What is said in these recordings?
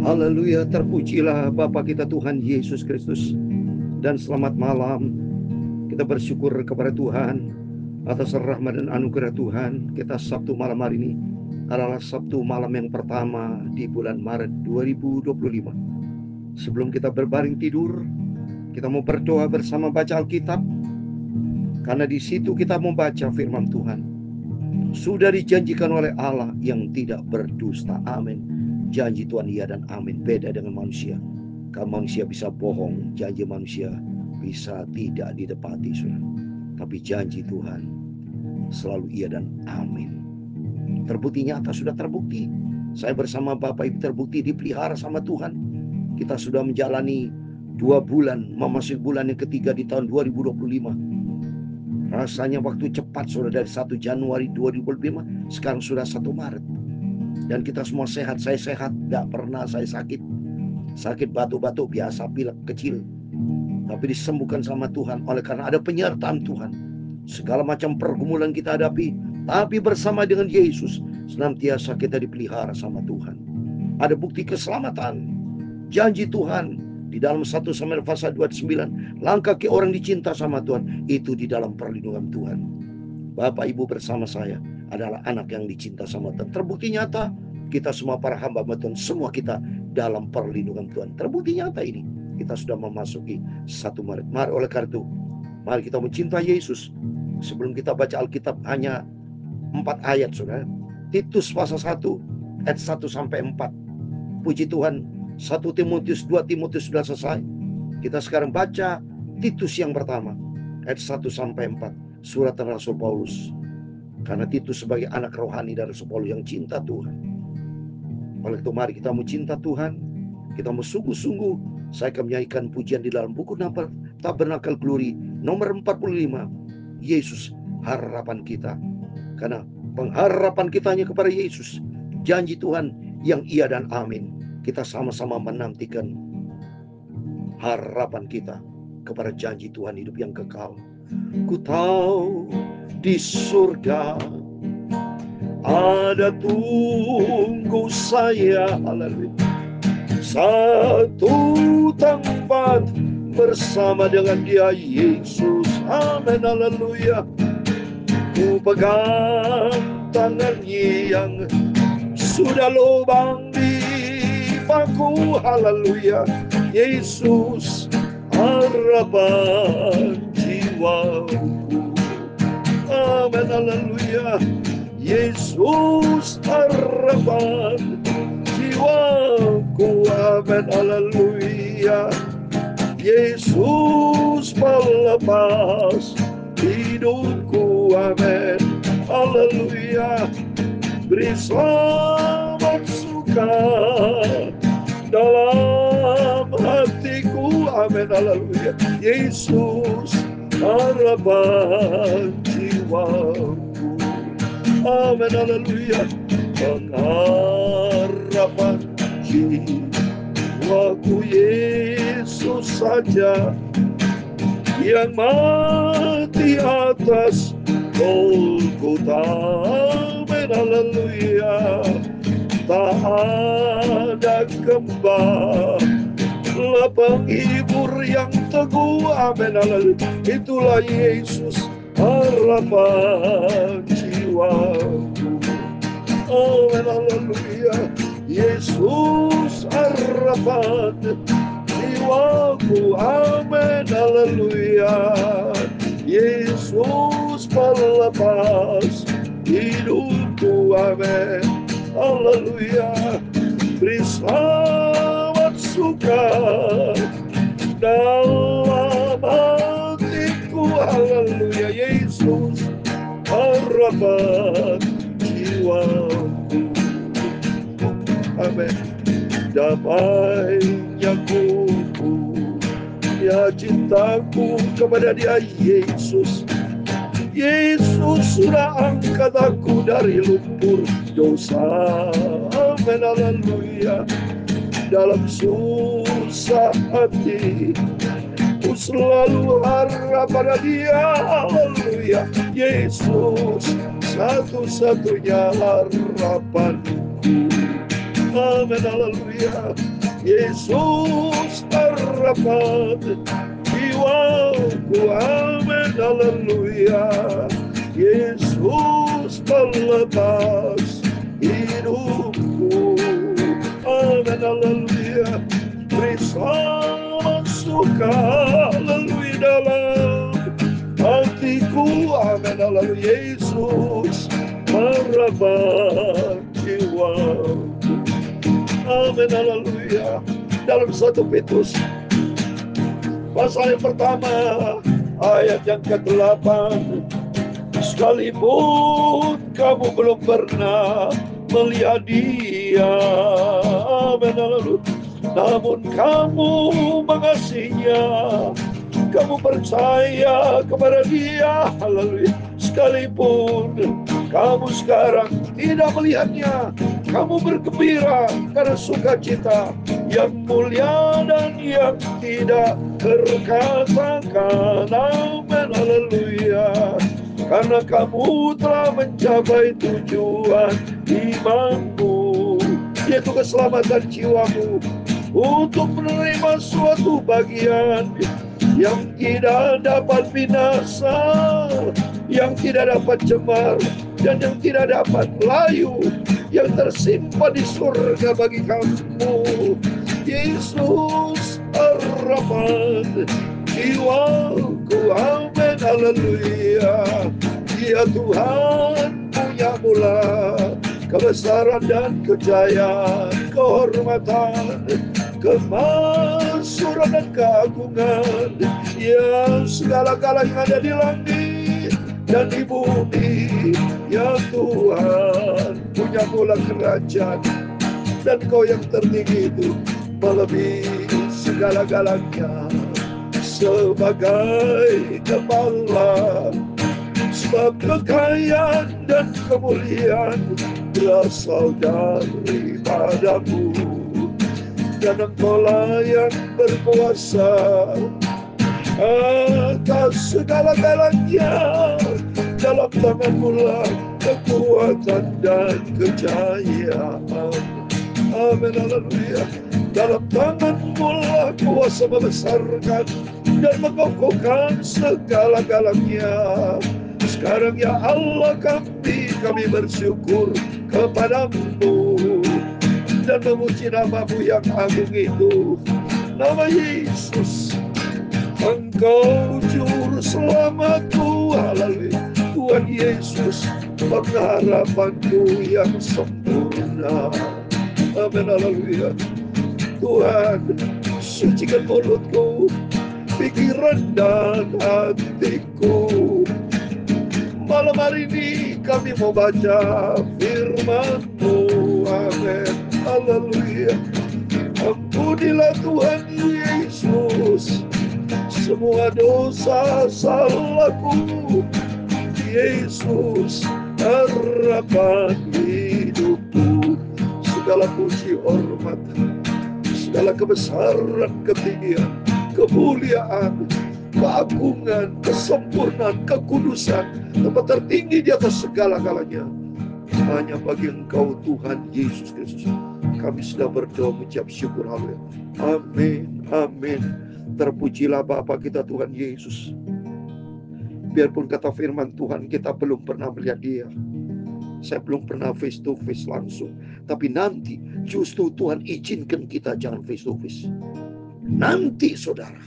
Haleluya, terpujilah Bapa kita Tuhan Yesus Kristus. Dan selamat malam. Kita bersyukur kepada Tuhan atas rahmat dan anugerah Tuhan. Kita Sabtu malam hari ini adalah Sabtu malam yang pertama di bulan Maret 2025. Sebelum kita berbaring tidur, kita mau berdoa bersama baca Alkitab. Karena di situ kita membaca firman Tuhan. Sudah dijanjikan oleh Allah yang tidak berdusta. Amin. Janji Tuhan iya dan amin. Beda dengan manusia. Kalau manusia bisa bohong, janji manusia bisa tidak didepati, saudara. Tapi janji Tuhan selalu iya dan amin. Terbukti nyata, sudah terbukti. Saya bersama Bapak Ibu terbukti dipelihara sama Tuhan. Kita sudah menjalani 2 bulan, memasuki bulan yang ketiga di tahun 2025. Rasanya waktu cepat, saudara, dari 1 Januari 2025, sekarang sudah 1 Maret. Dan kita semua sehat, saya sehat, gak pernah saya sakit. Sakit batuk-batuk biasa, pilek kecil. Tapi disembuhkan sama Tuhan, oleh karena ada penyertaan Tuhan. Segala macam pergumulan kita hadapi, tapi bersama dengan Yesus, senantiasa kita dipelihara sama Tuhan. Ada bukti keselamatan, janji Tuhan. Di dalam 1 Samuel pasal 29, langkah ke orang dicinta sama Tuhan, itu di dalam perlindungan Tuhan. Bapak Ibu bersama saya adalah anak yang dicinta sama Tuhan. Terbukti nyata, kita semua para hamba Tuhan, semua kita dalam perlindungan Tuhan. Terbukti nyata ini, kita sudah memasuki 1 Maret. Mari oleh karena itu, mari kita mencintai Yesus. Sebelum kita baca Alkitab hanya 4 ayat, saudara. Titus pasal 1 ayat 1 sampai 4. Puji Tuhan, 1 Timotius, 2 Timotius sudah selesai. Kita sekarang baca Titus yang pertama, ayat 1 sampai 4. Surat Rasul Paulus. Karena Titus sebagai anak rohani dari Rasul Paulus yang cinta Tuhan. Oleh itu mari kita mau cinta Tuhan. Kita mau sungguh-sungguh. Saya akan menyanyikan pujian di dalam buku Tabernakel Glory nomor 45. Yesus harapan kita. Karena pengharapan kita hanya kepada Yesus. Janji Tuhan yang iya dan amin. Kita sama-sama menantikan harapan kita kepada janji Tuhan hidup yang kekal. Ku tahu di surga ada tunggu saya, haleluya, satu tempat bersama dengan Dia Yesus, amin, haleluya. Ku pegang tangannya yang sudah lubang di baku, haleluya. Yesus harapan jiwaku, amin, haleluya. Yesus harapan jiwaku, amin, haleluya. Yesus pelepas hidupku, amin, haleluya. Beri selamat suka dalam hatiku, amin, haleluya. Yesus harapan jiwaku, amin, haleluya. Pengharapan jiwaku Yesus saja yang mati atas Golgota, amin, haleluya. Tak ada gembala penghibur yang teguh, amin, haleluya. Itulah Yesus harapan jiwaku, amin, haleluya. Yesus harapan jiwaku, amin, haleluya. Yesus pelepas hidupku, amin, haleluya. Beri selamat suka dalam hatiku, haleluya. Yesus harapan jiwaku, amin. Damainya ku ya cintaku kepada Dia Yesus. Yesus sudah angkat aku dari lumpur dosa, amin, haleluya. Dalam susah hati ku selalu harap pada Dia, haleluya. Yesus satu-satunya harapanku, Amin, haleluya. Yesus harapan jiwaku, amin, haleluya. Yesus pelepas hidupku, amin, haleluya. Beri selamat suka, haleluya, dalam hatiku, amin, haleluya. Yesus harapan jiwaku, amin, haleluya. Dalam 1 Petrus pasal yang pertama ayat yang ke-8, sekalipun kamu belum pernah melihat Dia, amin, haleluya, namun kamu mengasihinya, kamu percaya kepada Dia, haleluya. Sekalipun kamu sekarang tidak melihatnya, kamu bergembira karena sukacita yang mulia dan yang tidak terkatakan, amin, haleluya. Karena kamu telah mencapai tujuan imanmu, yaitu keselamatan jiwamu, untuk menerima suatu bagian yang tidak dapat binasa, yang tidak dapat cemar, dan yang tidak dapat layu, yang tersimpan di surga bagi kamu. Yesus harapan jiwaku, amin, haleluya. Dia Tuhan punya mula kebesaran dan kejayaan, kehormatan, kemakmuran dan keagungan, yang segala-galanya yang ada di langit dan di bumi. Ya Tuhan punya mula kerajaan, dan Kau yang tertinggi itu melebihi segala-galanya. Sebagai kepala, sebab kekayaan dan kemuliaan berasal daripadamu, dan Engkau-lah yang berkuasa atas segala-galanya. Dalam tangan-Mu lah kekuatan dan kejayaan, amin, haleluya. Dalam tangan-Mu lah kuasa membesarkan dan mengokohkan segala-galanya. Sekarang ya Allah, kami bersyukur kepadamu dan memuji nama-Mu yang agung itu, nama Yesus. Engkau juru selamatku, haleluya. Tuhan Yesus, pengharapanku yang sempurna, amin, haleluya. Tuhan, sucikan mulutku, pikiran dan hatiku. Malam hari ini kami mau baca firman-Mu, amin, haleluya. Ampunilah Tuhan Yesus semua dosa salahku, Yesus harapan hidupku. Segala puji, hormat, segala kebesaran, ketinggian, kemuliaan, keagungan, kesempurnaan, kekudusan, tempat tertinggi di atas segala-galanya hanya bagi Engkau, Tuhan Yesus Kristus. Kami sudah berdoa mengucap syukur, haleluya. Amin, amin. Terpujilah Bapa kita Tuhan Yesus. Biarpun kata firman Tuhan kita belum pernah melihat Dia, saya belum pernah face to face langsung, tapi nanti justru Tuhan izinkan kita jangan face to face. Nanti saudara,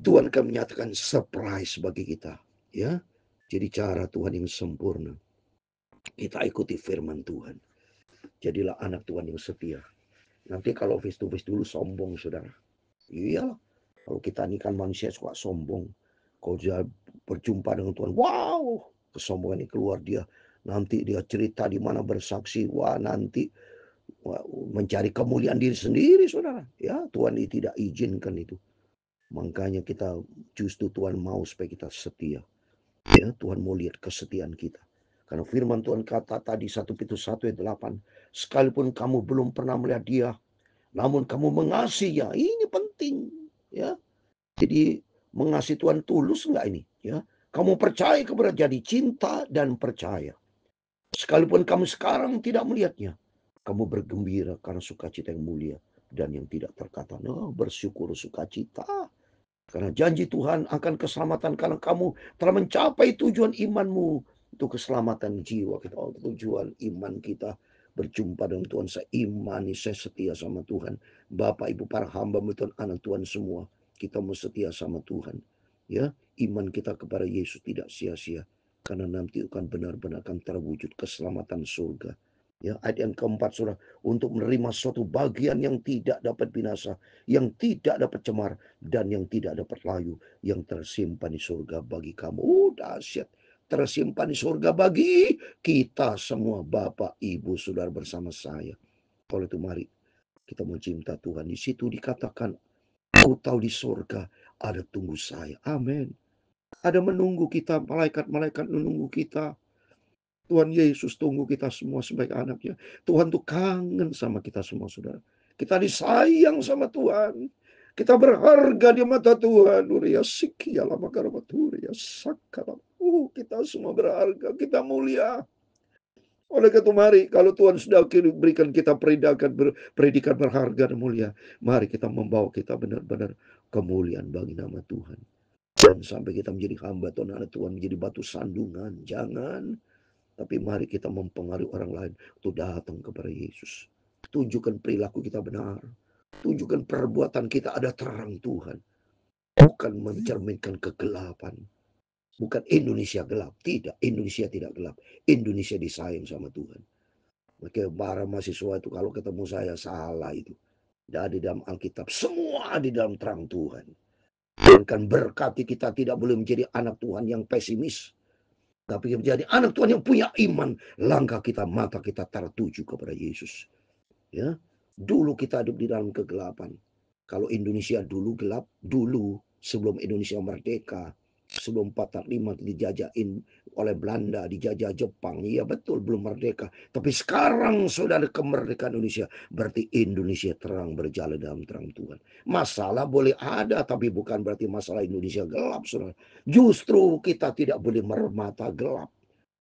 Tuhan akan menyatakan surprise bagi kita, ya. Jadi cara Tuhan yang sempurna. Kita ikuti firman Tuhan. Jadilah anak Tuhan yang setia. Nanti kalau face to face dulu sombong, saudara. Iyalah, kalau kita ini kan manusia suka sombong. Kalau dia berjumpa dengan Tuhan, wow, kesombongan ini keluar dia. Nanti dia cerita di mana bersaksi, wah nanti mencari kemuliaan diri sendiri, saudara. Ya, Tuhan ini tidak izinkan itu. Makanya kita justru Tuhan mau supaya kita setia. Ya, Tuhan mau lihat kesetiaan kita. Karena firman Tuhan kata tadi 1 Petrus 1 ayat 8, sekalipun kamu belum pernah melihat Dia, namun kamu mengasihinya. Ini penting, ya. Jadi mengasihi Tuhan tulus enggak ini, ya? Kamu percaya kepada jadi cinta dan percaya. Sekalipun kamu sekarang tidak melihatnya, Kamu bergembira karena sukacita yang mulia dan yang tidak terkata. Nah, bersyukur sukacita. Karena janji Tuhan akan keselamatan karena kamu telah mencapai tujuan imanmu. Itu keselamatan jiwa kita. Oh, tujuan iman kita berjumpa dengan Tuhan. Saya imani, saya setia sama Tuhan. Bapak, Ibu, para hamba Tuhan, anak Tuhan semua. Kita mau setia sama Tuhan. Ya, iman kita kepada Yesus tidak sia-sia. Karena nanti akan benar-benar akan terwujud keselamatan surga. Ya, ayat yang keempat, saudara, untuk menerima suatu bagian yang tidak dapat binasa, yang tidak dapat cemar, dan yang tidak dapat layu, yang tersimpan di surga bagi kamu. Dahsyat. Tersimpan di surga bagi kita semua, Bapak, Ibu, Saudara bersama saya. Oleh itu mari kita mencinta Tuhan. Di situ dikatakan, aku tahu di surga ada tunggu saya. Amin. Ada menunggu kita, malaikat-malaikat menunggu kita. Tuhan Yesus tunggu kita semua sebagai anaknya. Tuhan tuh kangen sama kita semua, saudara. Kita disayang sama Tuhan. Kita berharga di mata Tuhan. Uria sikia lama karabaturia sakala. Kita semua berharga, kita mulia. Oleh karena itu mari, kalau Tuhan sudah berikan kita predikat berharga dan mulia, mari kita membawa kita benar-benar kemuliaan bagi nama Tuhan. Dan sampai kita menjadi hamba Tuhan, anak Tuhan, menjadi batu sandungan. Jangan. Tapi mari kita mempengaruhi orang lain untuk datang kepada Yesus. Tunjukkan perilaku kita benar. Tunjukkan perbuatan kita ada terang Tuhan. Bukan mencerminkan kegelapan. Bukan Indonesia gelap. Tidak, Indonesia tidak gelap. Indonesia disayang sama Tuhan. Maka para mahasiswa itu kalau ketemu saya salah itu. Tidak ada di dalam Alkitab. Semua di dalam terang Tuhan. Dan kan berkati kita tidak boleh menjadi anak Tuhan yang pesimis. Tapi menjadi anak Tuhan yang punya iman. Langkah kita, mata kita tertuju kepada Yesus. Ya, dulu kita hidup di dalam kegelapan. Kalau Indonesia dulu gelap, dulu sebelum Indonesia merdeka, sebelum 45 dijajahin oleh Belanda, dijajah Jepang. Iya betul, belum merdeka. Tapi sekarang saudara kemerdekaan Indonesia, berarti Indonesia terang berjalan dalam terang Tuhan. Masalah boleh ada, tapi bukan berarti masalah Indonesia gelap, saudara. Justru kita tidak boleh mermata gelap.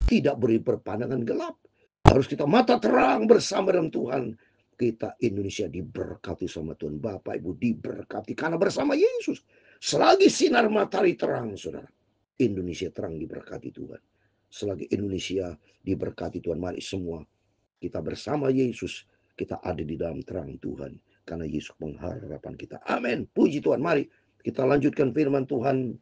Tidak boleh berpandangan gelap. Harus kita mata terang bersama dengan Tuhan. Kita Indonesia diberkati sama Tuhan. Bapak Ibu diberkati karena bersama Yesus. Selagi sinar matahari terang, saudara, Indonesia terang diberkati Tuhan. Selagi Indonesia diberkati Tuhan, mari semua kita bersama Yesus, kita ada di dalam terang Tuhan. Karena Yesus pengharapan kita. Amin. Puji Tuhan. Mari kita lanjutkan firman Tuhan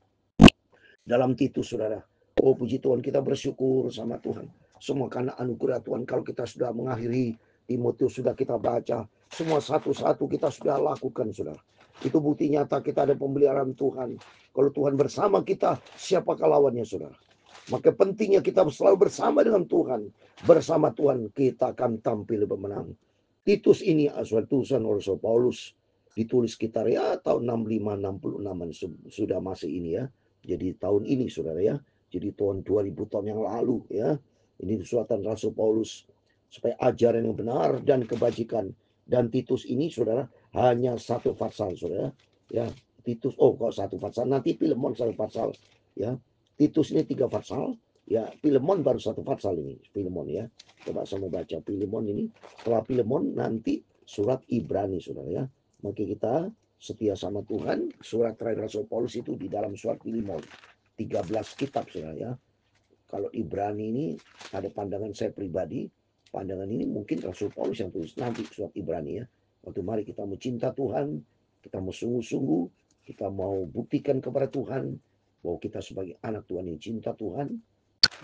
dalam Titus, saudara. Oh puji Tuhan, kita bersyukur sama Tuhan. Semua karena anugerah Tuhan. Kalau kita sudah mengakhiri Timotius, sudah kita baca. Semua satu-satu kita sudah lakukan, saudara. Itu bukti nyata kita ada pemeliharaan Tuhan. Kalau Tuhan bersama kita, siapakah lawannya, saudara? Maka pentingnya kita selalu bersama dengan Tuhan. Bersama Tuhan kita akan tampil pemenang. Titus ini asal tulisan oleh Rasul Paulus. Ditulis sekitar ya tahun 65-66an sudah masih ini ya. Jadi tahun ini saudara ya. Jadi tahun 2000 tahun yang lalu ya. Ini suatan Rasul Paulus supaya ajaran yang benar dan kebajikan. Dan Titus ini saudara hanya satu pasal saudara ya. Titus kok satu pasal, nanti Filemon satu pasal ya. Titus ini 3 pasal ya. Filemon baru satu pasal ini, Filemon ya. Coba saya mau baca Filemon ini. Setelah Filemon nanti surat Ibrani saudara ya. Maka kita setia sama Tuhan. Surat terakhir Rasul Paulus itu di dalam surat Filemon. 13 kitab saudara ya. Kalau Ibrani ini ada pandangan saya pribadi. Pandangan ini mungkin Rasul Paulus yang tulis nanti surat Ibrani ya. Waktu mari kita mau cinta Tuhan. Kita mau sungguh-sungguh. Kita mau buktikan kepada Tuhan. Bahwa kita sebagai anak Tuhan yang cinta Tuhan.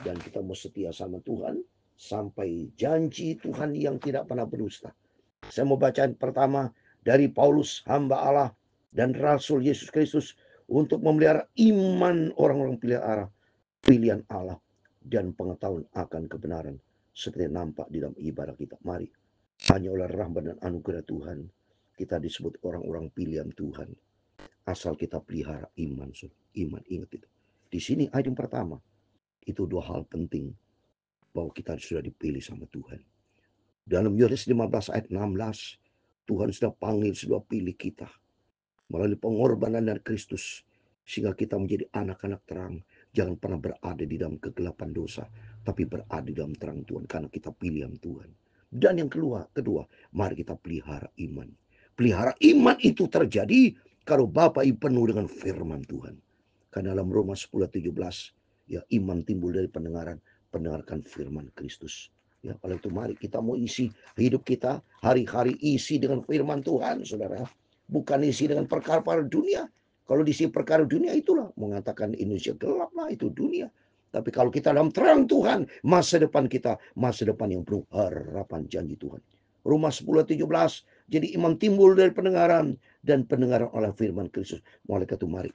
Dan kita mau setia sama Tuhan. Sampai janji Tuhan yang tidak pernah berdusta. Saya mau bacaan pertama dari Paulus, hamba Allah dan Rasul Yesus Kristus untuk memelihara iman orang-orang pilihan Allah dan pengetahuan akan kebenaran seperti nampak di dalam ibadah kita. Mari, hanya oleh rahmat dan anugerah Tuhan kita disebut orang-orang pilihan Tuhan. Asal kita pelihara iman, iman ingat itu. Di sini ayat yang pertama itu 2 hal penting bahwa kita sudah dipilih sama Tuhan. Dalam Yohanes 15 ayat 16, Tuhan sudah panggil, sudah pilih kita melalui pengorbanan dari Kristus sehingga kita menjadi anak-anak terang. Jangan pernah berada di dalam kegelapan dosa, tapi berada di dalam terang Tuhan karena kita pilihan Tuhan. Dan yang kedua, mari kita pelihara iman. Pelihara iman itu terjadi kalau Bapak Ibu penuh dengan firman Tuhan. Karena dalam Roma 10:17, ya, iman timbul dari pendengarkan firman Kristus. Ya, oleh itu mari kita mau isi hidup kita hari-hari isi dengan firman Tuhan, saudara. Bukan isi dengan perkara-perkara dunia. Kalau diisi perkara dunia itulah mengatakan Indonesia gelap lah, itu dunia. Tapi kalau kita dalam terang Tuhan, masa depan kita, masa depan yang penuh harapan janji Tuhan. Roma 10:17, jadi iman timbul dari pendengaran, dan pendengaran oleh firman Kristus. Oleh itu mari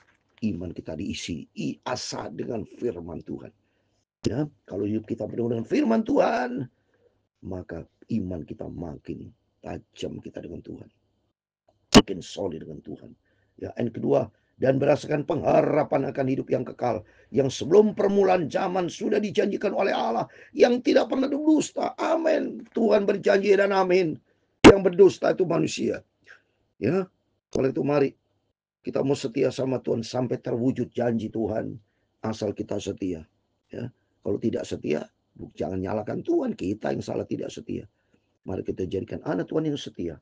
iman kita diisi asa dengan firman Tuhan. Ya, kalau hidup kita penuh dengan firman Tuhan, maka iman kita makin tajam kita dengan Tuhan, makin solid dengan Tuhan. Ya, yang kedua, dan berdasarkan pengharapan akan hidup yang kekal, yang sebelum permulaan zaman sudah dijanjikan oleh Allah, yang tidak pernah berdusta. Amin. Tuhan berjanji dan amin. Yang berdusta itu manusia. Ya, oleh itu mari kita mau setia sama Tuhan sampai terwujud janji Tuhan, asal kita setia. Ya, kalau tidak setia, jangan nyalakan Tuhan, kita yang salah tidak setia. Mari kita jadikan anak Tuhan yang setia.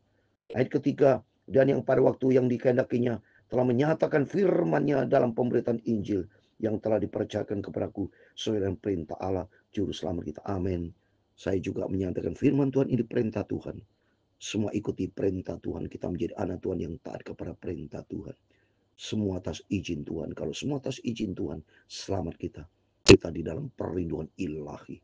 Ayat ketiga, dan yang pada waktu yang dikehendakinya telah menyatakan firman-Nya dalam pemberitaan Injil yang telah dipercayakan kepadaku sesuai dengan perintah Allah juru selamat kita. Amin. Saya juga menyatakan firman Tuhan ini perintah Tuhan. Semua ikuti perintah Tuhan. Kita menjadi anak Tuhan yang taat kepada perintah Tuhan. Semua atas izin Tuhan. Kalau semua atas izin Tuhan, selamat kita. Kita di dalam perlindungan ilahi.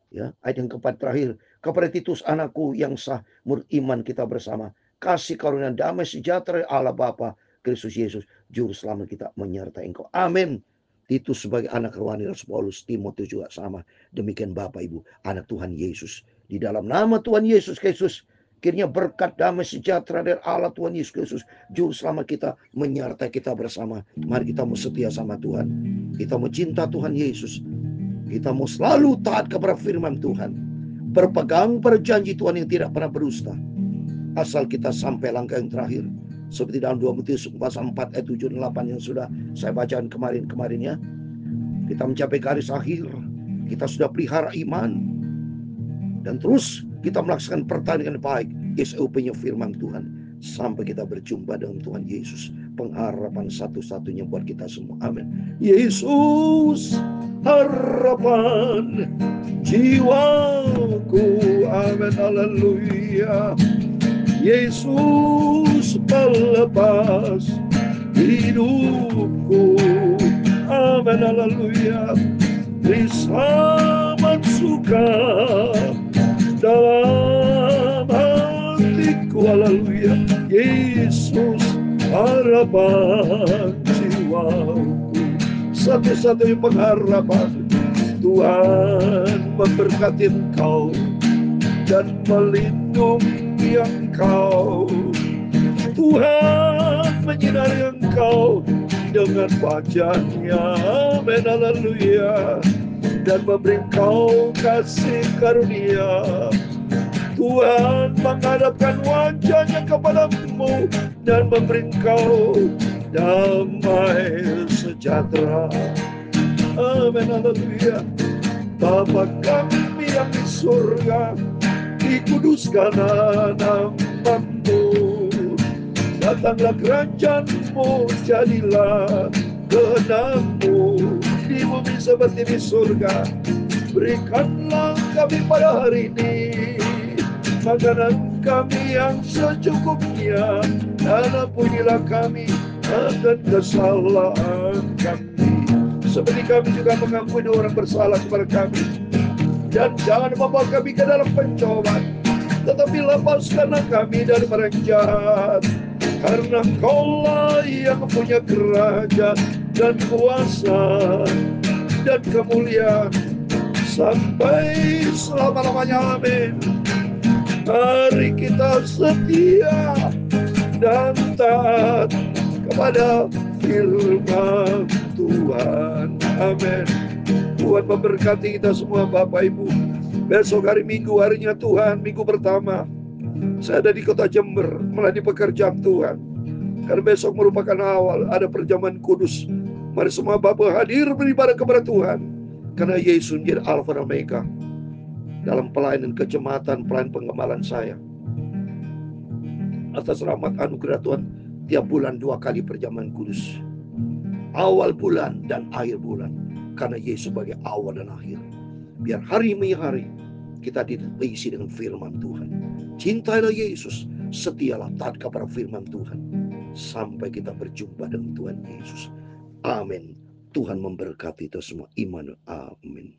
Ya, ayat yang keempat terakhir, kepada Titus anakku yang sah, menurut iman kita bersama, kasih karunia damai sejahtera Allah Bapa Kristus Yesus juru selamat kita menyertai engkau. Amin. Titus sebagai anak rohani Rasul Paulus, Timotius juga sama. Demikian Bapak Ibu, anak Tuhan Yesus. Di dalam nama Tuhan Yesus Kristus, kiranya berkat damai sejahtera dari Allah Tuhan Yesus Kristus juru selamat kita menyertai kita bersama. Mari kita mau setia sama Tuhan. Kita mau cinta Tuhan Yesus. Kita mau selalu taat kepada firman Tuhan. Berpegang pada janji Tuhan yang tidak pernah berdusta. Asal kita sampai langkah yang terakhir. Seperti dalam 2 Timotius 4 ayat 7 dan 8 yang sudah saya bacakan kemarin-kemarinnya. Kita mencapai garis akhir. Kita sudah pelihara iman. Dan terus kita melaksanakan pertandingan baik. SOP-nya firman Tuhan. Sampai kita berjumpa dengan Tuhan Yesus. Pengharapan satu-satunya buat kita semua. Amin. Yesus, harapan jiwaku. Amin. Haleluya. Yesus pelepas hidupku. Amin. Haleluya. Beri selamat suka dalam hatiku. Haleluya. Yesus harapan jiwaku. Satu-satunya pengharapan. Tuhan memberkati engkau dan melindungi engkau. Tuhan menyinari engkau dengan wajah-Nya. Amin. Haleluya. Dan memberi engkau kasih karunia. Tuhan menghadapkan wajah-Nya kepadamu dan memberi engkau damai sejahtera. Amin. Haleluya. Bapa kami yang di surga, dikuduskan nama-Mu. Datanglah kerajaan-Mu, jadilah kehendak-Mu di bumi seperti di surga. Berikanlah kami pada hari ini makanan kami yang secukupnya, dan ampunilah kami akan kesalahan kami, seperti kami juga mengampuni orang bersalah kepada kami. Dan jangan membawa kami ke dalam pencobaan, tetapi lepaskanlah kami daripada yang jahat. Karena Engkau-lah yang mempunyai kerajaan dan kuasa dan kemuliaan sampai selama-lamanya. Amin. Mari kita setia dan taat kepada firman Tuhan. Amin. Tuhan memberkati kita semua Bapak Ibu. Besok hari Minggu, harinya Tuhan, minggu pertama. Saya ada di kota Jember, melayani pekerjaan Tuhan. Karena besok merupakan awal, ada perjamuan kudus. Mari semua Bapak hadir beribadah kepada Tuhan. Karena Yesus menjadi Alfa dan Omega. dalam pelayanan kejemaatan, pelayanan pengembalaan saya. Atas rahmat anugerah Tuhan, tiap bulan 2 kali perjamuan kudus, awal bulan dan akhir bulan, karena Yesus sebagai awal dan akhir. Biar hari demi hari kita diisi dengan firman Tuhan. Cintailah Yesus, setialah taat kepada firman Tuhan, sampai kita berjumpa dengan Tuhan Yesus. Amin. Tuhan memberkati kita semua. Amin.